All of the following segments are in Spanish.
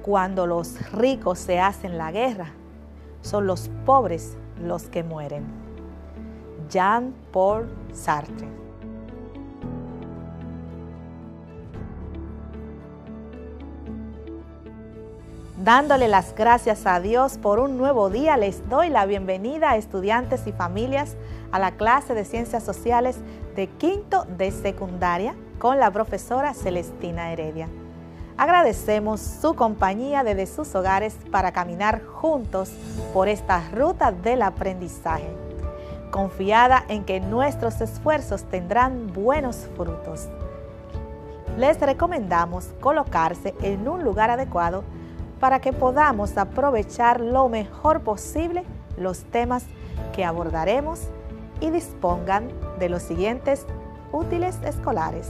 cuando los ricos se hacen la guerra, son los pobres los que mueren. Jean-Paul Sartre. Dándole las gracias a Dios por un nuevo día, les doy la bienvenida a estudiantes y familias a la clase de Ciencias Sociales de quinto de secundaria con la profesora Celestina Heredia. Agradecemos su compañía desde sus hogares para caminar juntos por esta ruta del aprendizaje, confiada en que nuestros esfuerzos tendrán buenos frutos. Les recomendamos colocarse en un lugar adecuado para que podamos aprovechar lo mejor posible los temas que abordaremos y dispongan de los siguientes útiles escolares: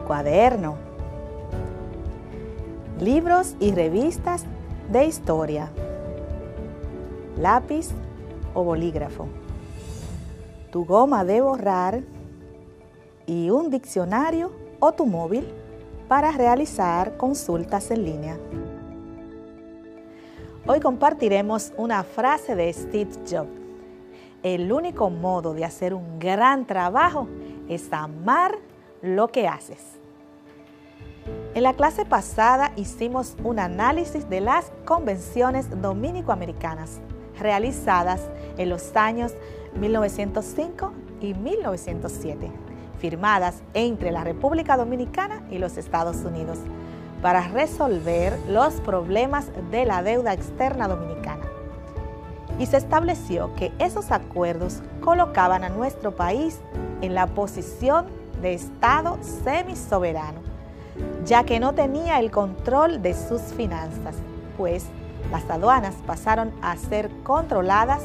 cuaderno, libros y revistas de historia, lápiz o bolígrafo, tu goma de borrar y un diccionario o tu móvil para realizar consultas en línea. Hoy compartiremos una frase de Steve Jobs: el único modo de hacer un gran trabajo es amar lo que haces. En la clase pasada hicimos un análisis de las convenciones dominico-americanas realizadas en los años 1905 y 1907. Firmadas entre la República Dominicana y los Estados Unidos para resolver los problemas de la deuda externa dominicana. Y se estableció que esos acuerdos colocaban a nuestro país en la posición de Estado semisoberano, ya que no tenía el control de sus finanzas, pues las aduanas pasaron a ser controladas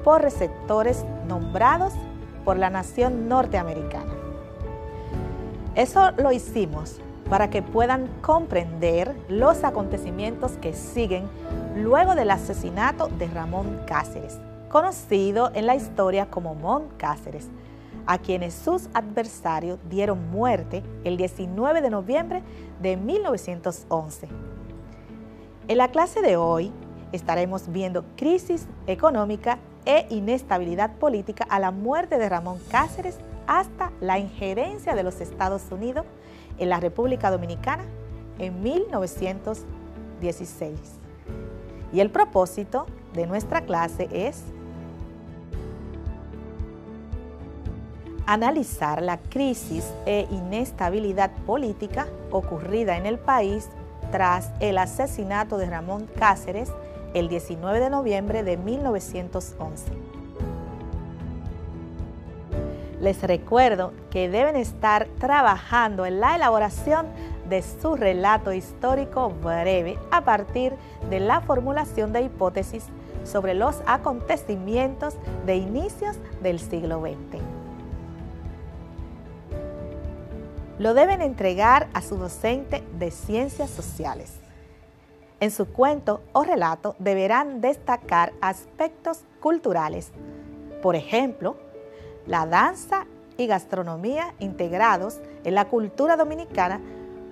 por receptores nombrados por la nación norteamericana. Eso lo hicimos para que puedan comprender los acontecimientos que siguen luego del asesinato de Ramón Cáceres, conocido en la historia como Moncáceres, a quienes sus adversarios dieron muerte el 19 de noviembre de 1911. En la clase de hoy estaremos viendo crisis económica e inestabilidad política a la muerte de Ramón Cáceres hasta la injerencia de los Estados Unidos en la República Dominicana en 1916. Y el propósito de nuestra clase es analizar la crisis e inestabilidad política ocurrida en el país tras el asesinato de Ramón Cáceres el 19 de noviembre de 1911. Les recuerdo que deben estar trabajando en la elaboración de su relato histórico breve a partir de la formulación de hipótesis sobre los acontecimientos de inicios del siglo XX. Lo deben entregar a su docente de Ciencias Sociales. En su cuento o relato deberán destacar aspectos culturales, por ejemplo, la danza y gastronomía integrados en la cultura dominicana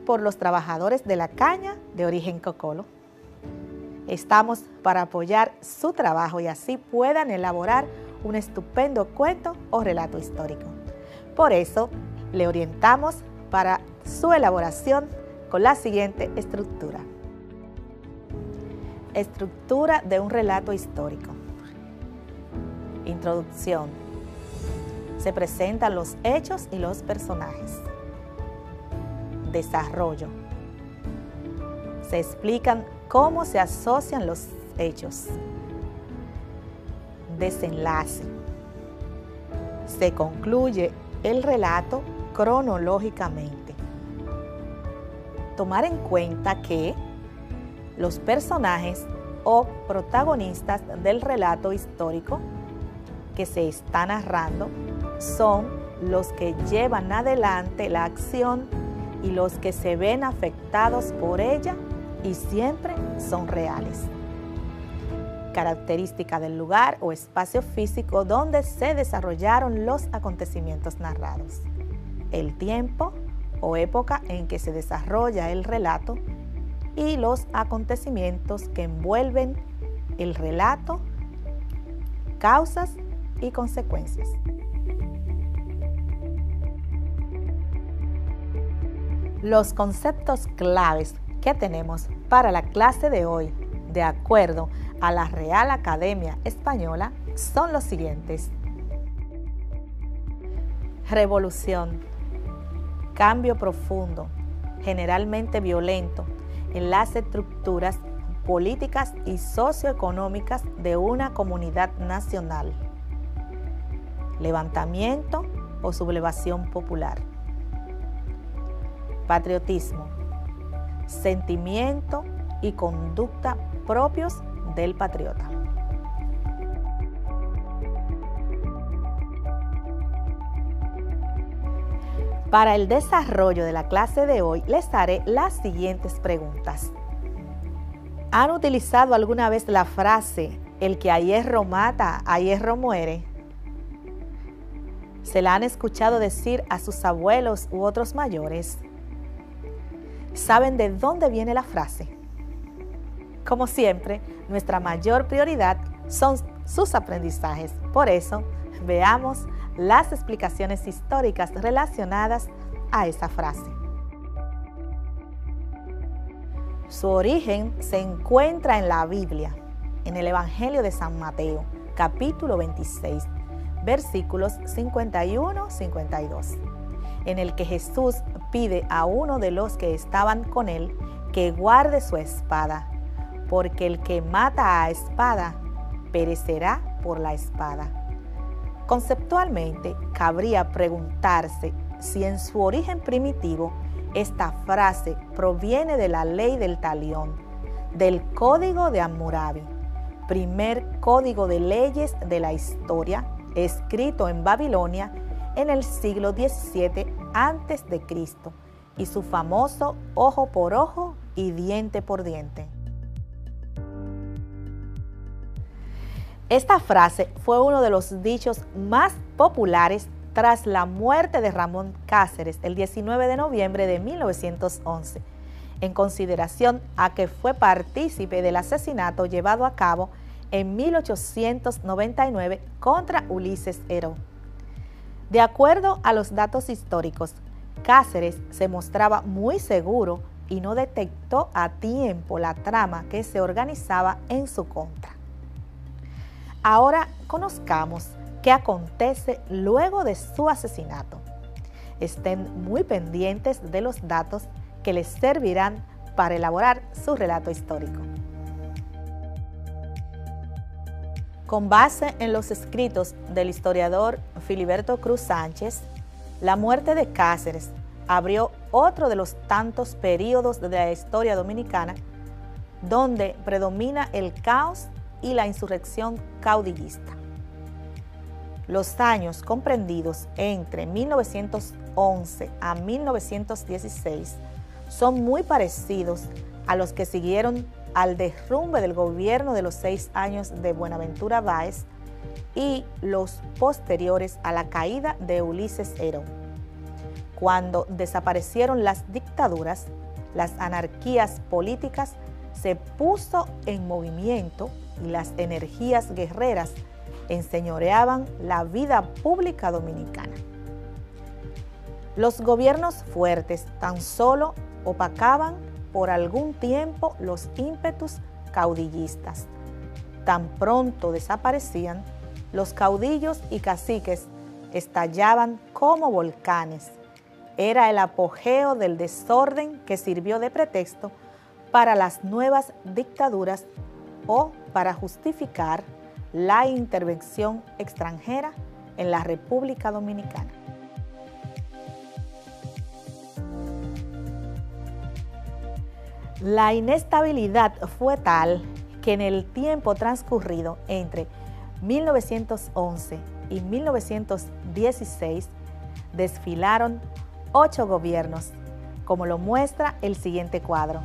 por los trabajadores de la caña de origen cocolo. Estamos para apoyar su trabajo y así puedan elaborar un estupendo cuento o relato histórico. Por eso, le orientamos para su elaboración con la siguiente estructura. Estructura de un relato histórico. Introducción. Se presentan los hechos y los personajes. Desarrollo. Se explican cómo se asocian los hechos. Desenlace. Se concluye el relato cronológicamente. Tomar en cuenta que los personajes o protagonistas del relato histórico que se está narrando son los que llevan adelante la acción y los que se ven afectados por ella y siempre son reales. Característica del lugar o espacio físico donde se desarrollaron los acontecimientos narrados. El tiempo o época en que se desarrolla el relato y los acontecimientos que envuelven el relato, causas y consecuencias. Los conceptos claves que tenemos para la clase de hoy, de acuerdo a la Real Academia Española, son los siguientes. Revolución, cambio profundo, generalmente violento, en las estructuras políticas y socioeconómicas de una comunidad nacional. Levantamiento o sublevación popular. Patriotismo, sentimiento y conducta propios del patriota. Para el desarrollo de la clase de hoy les haré las siguientes preguntas. ¿Han utilizado alguna vez la frase "el que a hierro mata, a hierro muere"? ¿Se la han escuchado decir a sus abuelos u otros mayores? ¿Saben de dónde viene la frase? Como siempre, nuestra mayor prioridad son sus aprendizajes. Por eso, veamos las explicaciones históricas relacionadas a esa frase. Su origen se encuentra en la Biblia, en el Evangelio de San Mateo, capítulo 26, versículos 51-52, en el que Jesús pide a uno de los que estaban con él que guarde su espada, porque el que mata a espada perecerá por la espada. Conceptualmente, cabría preguntarse si en su origen primitivo esta frase proviene de la ley del Talión, del Código de Hammurabi, primer código de leyes de la historia, escrito en Babilonia en el siglo XVII a.C., y su famoso ojo por ojo y diente por diente. Esta frase fue uno de los dichos más populares tras la muerte de Ramón Cáceres el 19 de noviembre de 1911, en consideración a que fue partícipe del asesinato llevado a cabo en 1899 contra Ulises Heró. De acuerdo a los datos históricos, Cáceres se mostraba muy seguro y no detectó a tiempo la trama que se organizaba en su contra. Ahora conozcamos qué acontece luego de su asesinato. Estén muy pendientes de los datos que les servirán para elaborar su relato histórico. Con base en los escritos del historiador Filiberto Cruz Sánchez, la muerte de Cáceres abrió otro de los tantos períodos de la historia dominicana donde predomina el caos y la insurrección caudillista. Los años comprendidos entre 1911 a 1916 son muy parecidos a los que siguieron al derrumbe del gobierno de los 6 años de Buenaventura Báez y los posteriores a la caída de Ulises Heró. Cuando desaparecieron las dictaduras, las anarquías políticas se puso en movimiento y las energías guerreras enseñoreaban la vida pública dominicana. Los gobiernos fuertes tan solo opacaban por algún tiempo los ímpetus caudillistas. Tan pronto desaparecían, los caudillos y caciques estallaban como volcanes. Era el apogeo del desorden que sirvió de pretexto para las nuevas dictaduras o para justificar la intervención extranjera en la República Dominicana. La inestabilidad fue tal que en el tiempo transcurrido entre 1911 y 1916 desfilaron 8 gobiernos, como lo muestra el siguiente cuadro.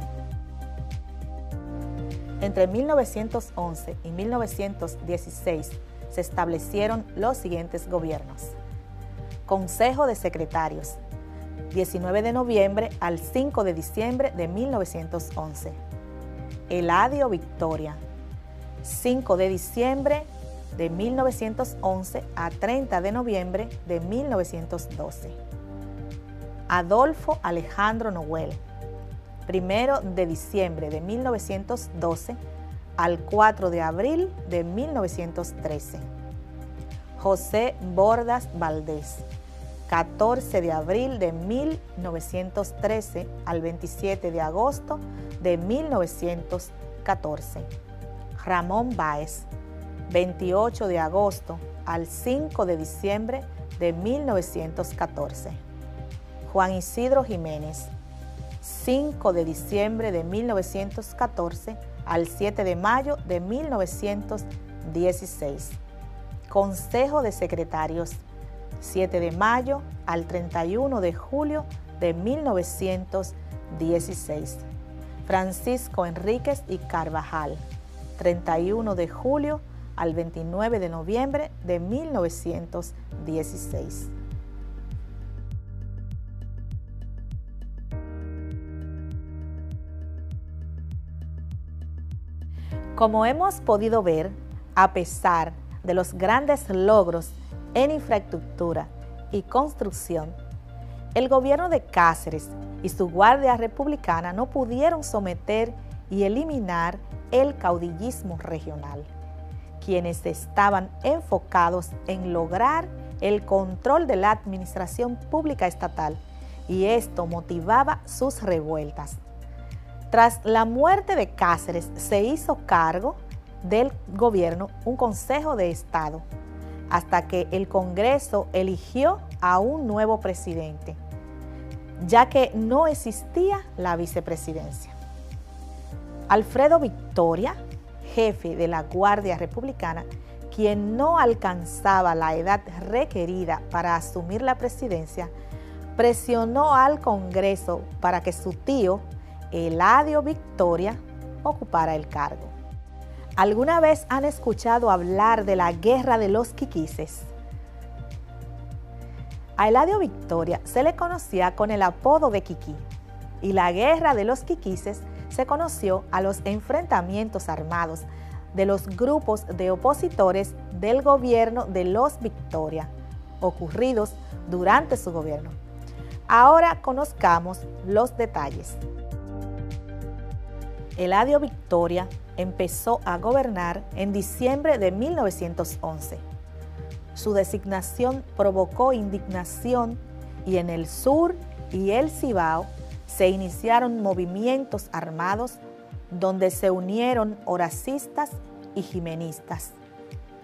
Entre 1911 y 1916 se establecieron los siguientes gobiernos: Consejo de Secretarios, 19 de noviembre al 5 de diciembre de 1911. Eladio Victoria, 5 de diciembre de 1911 a 30 de noviembre de 1912. Adolfo Alejandro Noel, 1 de diciembre de 1912 al 4 de abril de 1913. José Bordas Valdés, 14 de abril de 1913 al 27 de agosto de 1914. Ramón Báez, 28 de agosto al 5 de diciembre de 1914. Juan Isidro Jiménez, 5 de diciembre de 1914 al 7 de mayo de 1916. Consejo de Secretarios, 7 de mayo al 31 de julio de 1916. Francisco Enríquez y Carvajal, 31 de julio al 29 de noviembre de 1916. Como hemos podido ver, a pesar de los grandes logros en infraestructura y construcción, el gobierno de Cáceres y su Guardia Republicana no pudieron someter y eliminar el caudillismo regional, quienes estaban enfocados en lograr el control de la administración pública estatal, y esto motivaba sus revueltas. Tras la muerte de Cáceres, se hizo cargo del gobierno un Consejo de Estado, hasta que el Congreso eligió a un nuevo presidente, ya que no existía la vicepresidencia. Alfredo Victoria, jefe de la Guardia Republicana, quien no alcanzaba la edad requerida para asumir la presidencia, presionó al Congreso para que su tío, Eladio Victoria, ocupara el cargo. ¿Alguna vez han escuchado hablar de la Guerra de los Quiquices? A Eladio Victoria se le conocía con el apodo de Quiquí, y la Guerra de los Quiquices se conoció a los enfrentamientos armados de los grupos de opositores del gobierno de los Victoria, ocurridos durante su gobierno. Ahora conozcamos los detalles. Eladio Victoria empezó a gobernar en diciembre de 1911. Su designación provocó indignación y en el sur y el Cibao se iniciaron movimientos armados donde se unieron horacistas y jimenistas.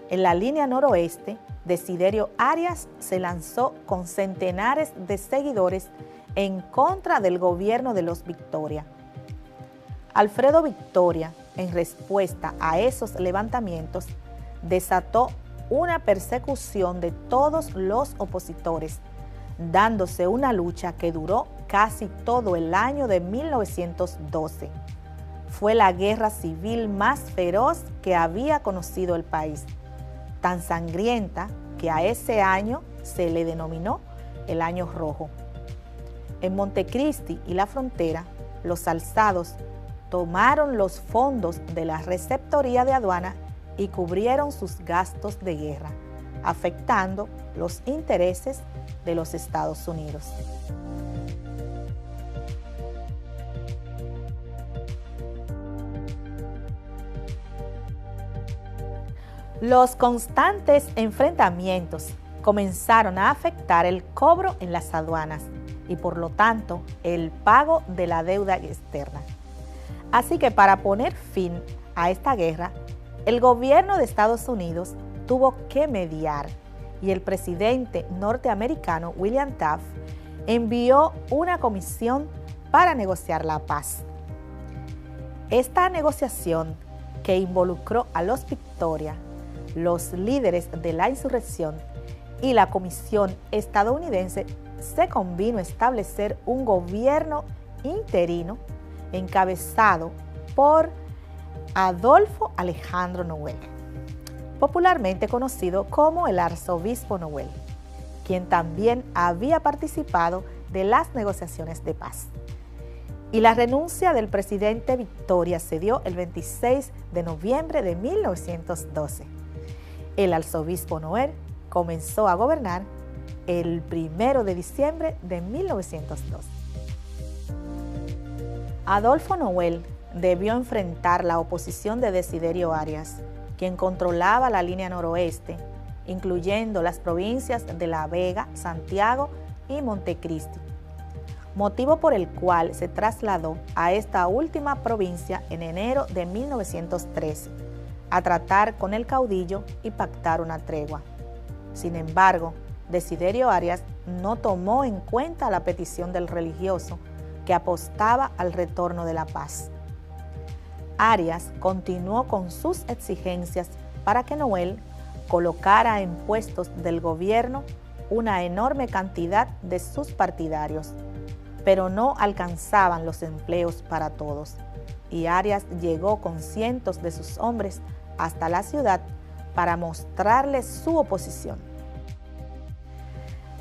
En la línea noroeste, Desiderio Arias se lanzó con centenares de seguidores en contra del gobierno de los Victoria. Alfredo Victoria, en respuesta a esos levantamientos, desató una persecución de todos los opositores, dándose una lucha que duró casi todo el año de 1912. Fue la guerra civil más feroz que había conocido el país, tan sangrienta que a ese año se le denominó el Año Rojo. En Montecristi y la frontera, los alzados tomaron los fondos de la receptoría de aduana y cubrieron sus gastos de guerra, afectando los intereses de los Estados Unidos. Los constantes enfrentamientos comenzaron a afectar el cobro en las aduanas y por lo tanto el pago de la deuda externa. Así que para poner fin a esta guerra, el gobierno de Estados Unidos tuvo que mediar y el presidente norteamericano William Taft envió una comisión para negociar la paz. Esta negociación, que involucró a los Victoria, los líderes de la insurrección y la comisión estadounidense, se convino a establecer un gobierno interino encabezado por Adolfo Alejandro Noel, popularmente conocido como el arzobispo Noel, quien también había participado de las negociaciones de paz. Y la renuncia del presidente Victoria se dio el 26 de noviembre de 1912. El arzobispo Noel comenzó a gobernar el 1 de diciembre de 1912. Adolfo Noel debió enfrentar la oposición de Desiderio Arias, quien controlaba la línea noroeste, incluyendo las provincias de La Vega, Santiago y Montecristi, motivo por el cual se trasladó a esta última provincia en enero de 1913, a tratar con el caudillo y pactar una tregua. Sin embargo, Desiderio Arias no tomó en cuenta la petición del religioso, que apostaba al retorno de la paz. Arias continuó con sus exigencias para que Noel colocara en puestos del gobierno una enorme cantidad de sus partidarios, pero no alcanzaban los empleos para todos, y Arias llegó con cientos de sus hombres hasta la ciudad para mostrarles su oposición.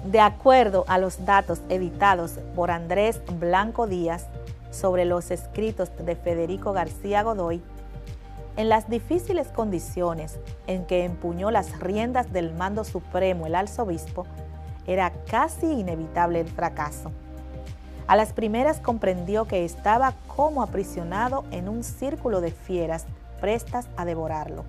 De acuerdo a los datos editados por Andrés Blanco Díaz sobre los escritos de Federico García Godoy, en las difíciles condiciones en que empuñó las riendas del mando supremo el arzobispo, era casi inevitable el fracaso. A las primeras comprendió que estaba como aprisionado en un círculo de fieras prestas a devorarlo.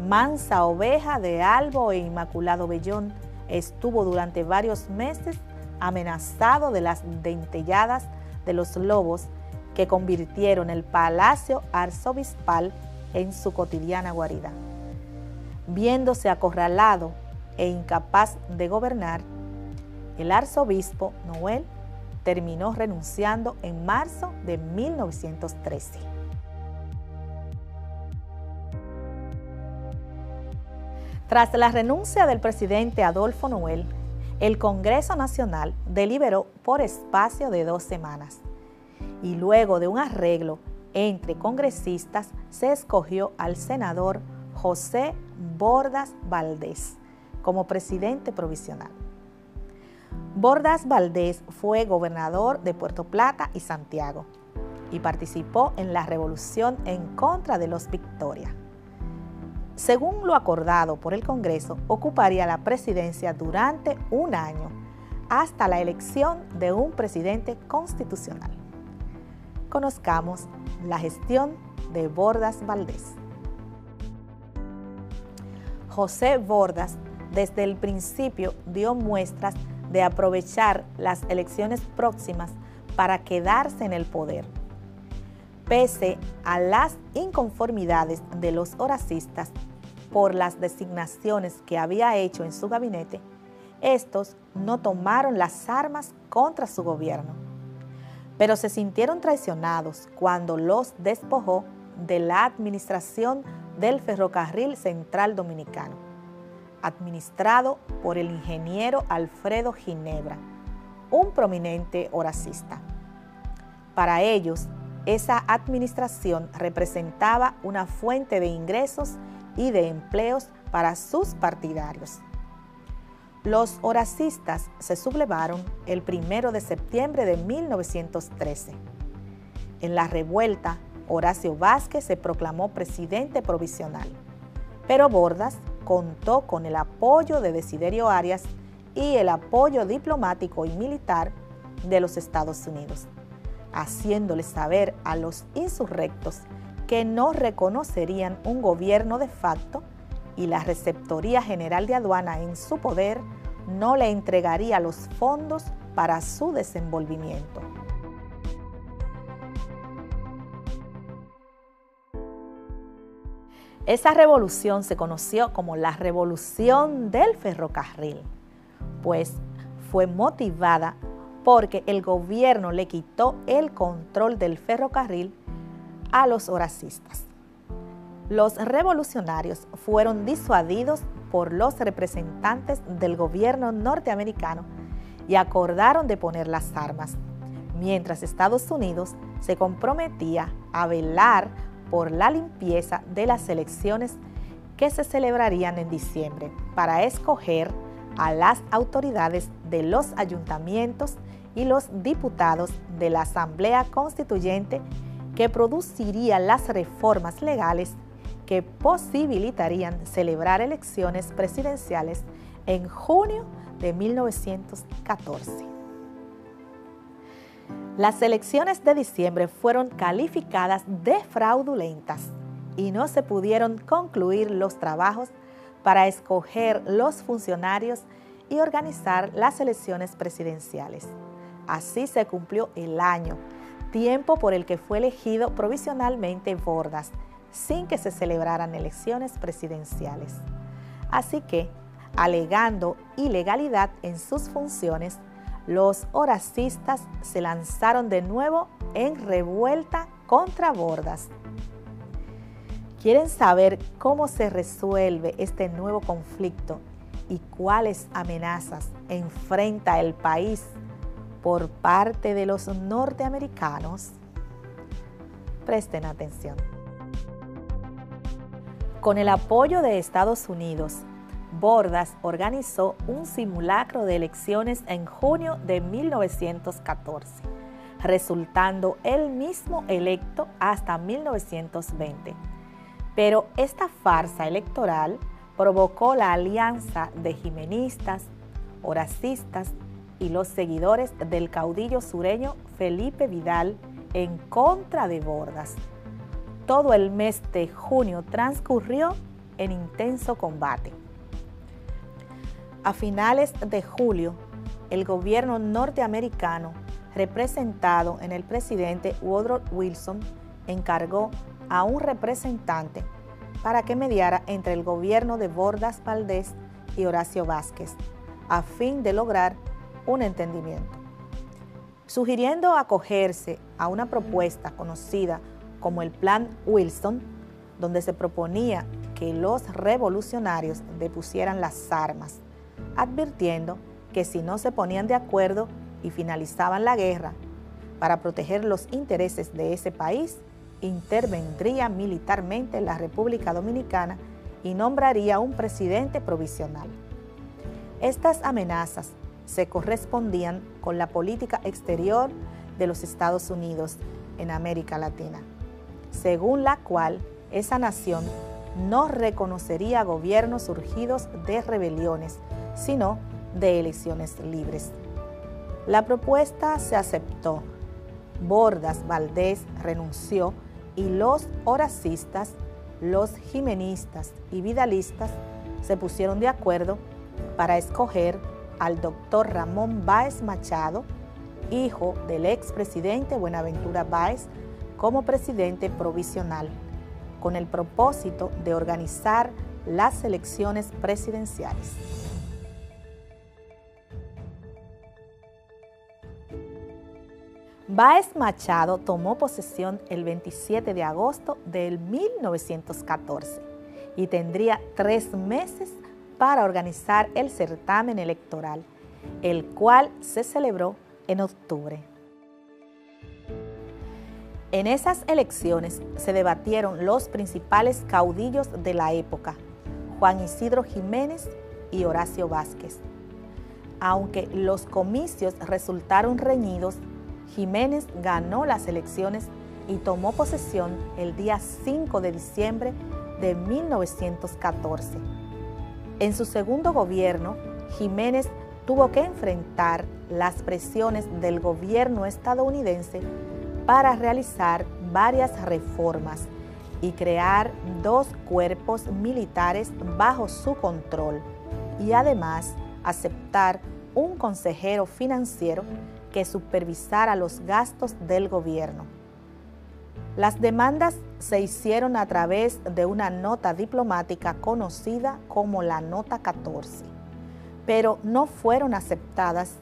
Mansa oveja de Albo e Inmaculado Bellón, estuvo durante varios meses amenazado de las dentelladas de los lobos que convirtieron el palacio arzobispal en su cotidiana guarida. Viéndose acorralado e incapaz de gobernar, el arzobispo Noel terminó renunciando en marzo de 1913. Tras la renuncia del presidente Adolfo Noel, el Congreso Nacional deliberó por espacio de 2 semanas y luego de un arreglo entre congresistas se escogió al senador José Bordas Valdés como presidente provisional. Bordas Valdés fue gobernador de Puerto Plata y Santiago y participó en la revolución en contra de los Victoria. Según lo acordado por el Congreso, ocuparía la presidencia durante 1 año, hasta la elección de un presidente constitucional. Conozcamos la gestión de Bordas Valdés. José Bordas, desde el principio, dio muestras de aprovechar las elecciones próximas para quedarse en el poder. Pese a las inconformidades de los horacistas por las designaciones que había hecho en su gabinete, estos no tomaron las armas contra su gobierno, pero se sintieron traicionados cuando los despojó de la administración del Ferrocarril Central Dominicano, administrado por el ingeniero Alfredo Ginebra, un prominente horacista. Para ellos, esa administración representaba una fuente de ingresos y de empleos para sus partidarios. Los horacistas se sublevaron el 1 de septiembre de 1913. En la revuelta, Horacio Vázquez se proclamó presidente provisional, pero Bordas contó con el apoyo de Desiderio Arias y el apoyo diplomático y militar de los Estados Unidos, haciéndoles saber a los insurrectos que no reconocerían un gobierno de facto y la Receptoría General de Aduana en su poder no le entregaría los fondos para su desenvolvimiento. Esa revolución se conoció como la Revolución del Ferrocarril, pues fue motivada porque el gobierno le quitó el control del ferrocarril a los horacistas. Los revolucionarios fueron disuadidos por los representantes del gobierno norteamericano y acordaron de poner las armas, mientras Estados Unidos se comprometía a velar por la limpieza de las elecciones que se celebrarían en diciembre para escoger a las autoridades de los ayuntamientos y los diputados de la Asamblea Constituyente que produciría las reformas legales que posibilitarían celebrar elecciones presidenciales en junio de 1914. Las elecciones de diciembre fueron calificadas de fraudulentas y no se pudieron concluir los trabajos para escoger los funcionarios y organizar las elecciones presidenciales. Así se cumplió el año, tiempo por el que fue elegido provisionalmente Bordas, sin que se celebraran elecciones presidenciales. Así que, alegando ilegalidad en sus funciones, los horacistas se lanzaron de nuevo en revuelta contra Bordas. ¿Quieren saber cómo se resuelve este nuevo conflicto y cuáles amenazas enfrenta el país por parte de los norteamericanos? Presten atención. Con el apoyo de Estados Unidos, Bordas organizó un simulacro de elecciones en junio de 1914, resultando él mismo electo hasta 1920. Pero esta farsa electoral provocó la alianza de jimenistas, horacistas y los seguidores del caudillo sureño Felipe Vidal en contra de Bordas. Todo el mes de junio transcurrió en intenso combate. A finales de julio, el gobierno norteamericano, representado en el presidente Woodrow Wilson, encargó a un representante para que mediara entre el gobierno de Bordas Valdés y Horacio Vázquez, a fin de lograr un entendimiento. Sugiriendo acogerse a una propuesta conocida como el Plan Wilson, donde se proponía que los revolucionarios depusieran las armas, advirtiendo que si no se ponían de acuerdo y finalizaban la guerra, para proteger los intereses de ese país, intervendría militarmente la República Dominicana y nombraría un presidente provisional. Estas amenazas se correspondían con la política exterior de los Estados Unidos en América Latina, según la cual esa nación no reconocería gobiernos surgidos de rebeliones, sino de elecciones libres. La propuesta se aceptó. Bordas Valdés renunció y los horacistas, los jimenistas y vidalistas se pusieron de acuerdo para escoger al doctor Ramón Báez Machado, hijo del expresidente Buenaventura Báez, como presidente provisional, con el propósito de organizar las elecciones presidenciales. Báez Machado tomó posesión el 27 de agosto de 1914 y tendría 3 meses para organizar el certamen electoral, el cual se celebró en octubre. En esas elecciones se debatieron los principales caudillos de la época, Juan Isidro Jiménez y Horacio Vázquez. Aunque los comicios resultaron reñidos, Jiménez ganó las elecciones y tomó posesión el día 5 de diciembre de 1914. En su segundo gobierno, Jiménez tuvo que enfrentar las presiones del gobierno estadounidense para realizar varias reformas y crear 2 cuerpos militares bajo su control y además aceptar un consejero financiero que supervisara los gastos del gobierno. Las demandas se hicieron a través de una nota diplomática conocida como la Nota 14, pero no fueron aceptadas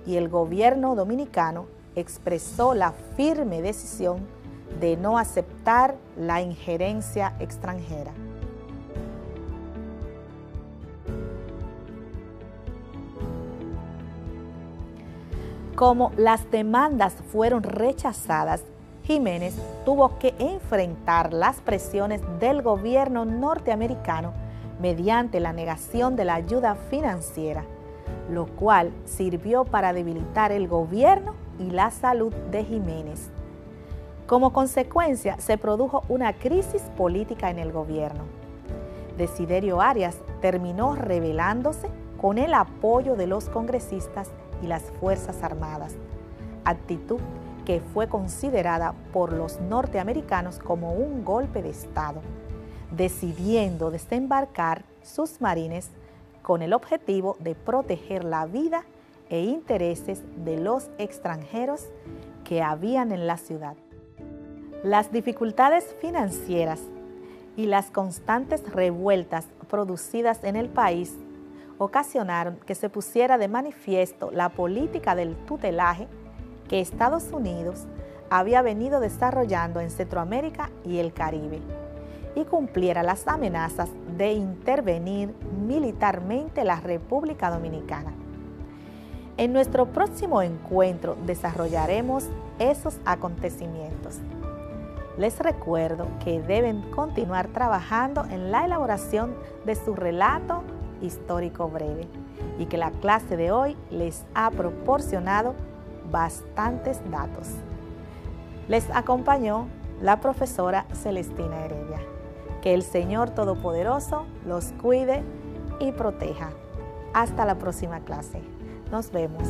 y el gobierno dominicano expresó la firme decisión de no aceptar la injerencia extranjera. Como las demandas fueron rechazadas, Jiménez tuvo que enfrentar las presiones del gobierno norteamericano mediante la negación de la ayuda financiera, lo cual sirvió para debilitar el gobierno y la salud de Jiménez. Como consecuencia, se produjo una crisis política en el gobierno. Desiderio Arias terminó rebelándose con el apoyo de los congresistas y las Fuerzas Armadas, actitud que fue considerada por los norteamericanos como un golpe de Estado, decidiendo desembarcar sus marines con el objetivo de proteger la vida e intereses de los extranjeros que habían en la ciudad. Las dificultades financieras y las constantes revueltas producidas en el país ocasionaron que se pusiera de manifiesto la política del tutelaje que Estados Unidos había venido desarrollando en Centroamérica y el Caribe, y cumpliera las amenazas de intervenir militarmente la República Dominicana. En nuestro próximo encuentro desarrollaremos esos acontecimientos. Les recuerdo que deben continuar trabajando en la elaboración de su relato histórico breve y que la clase de hoy les ha proporcionado bastantes datos. Les acompañó la profesora Celestina Heredia. Que el Señor Todopoderoso los cuide y proteja. Hasta la próxima clase. Nos vemos.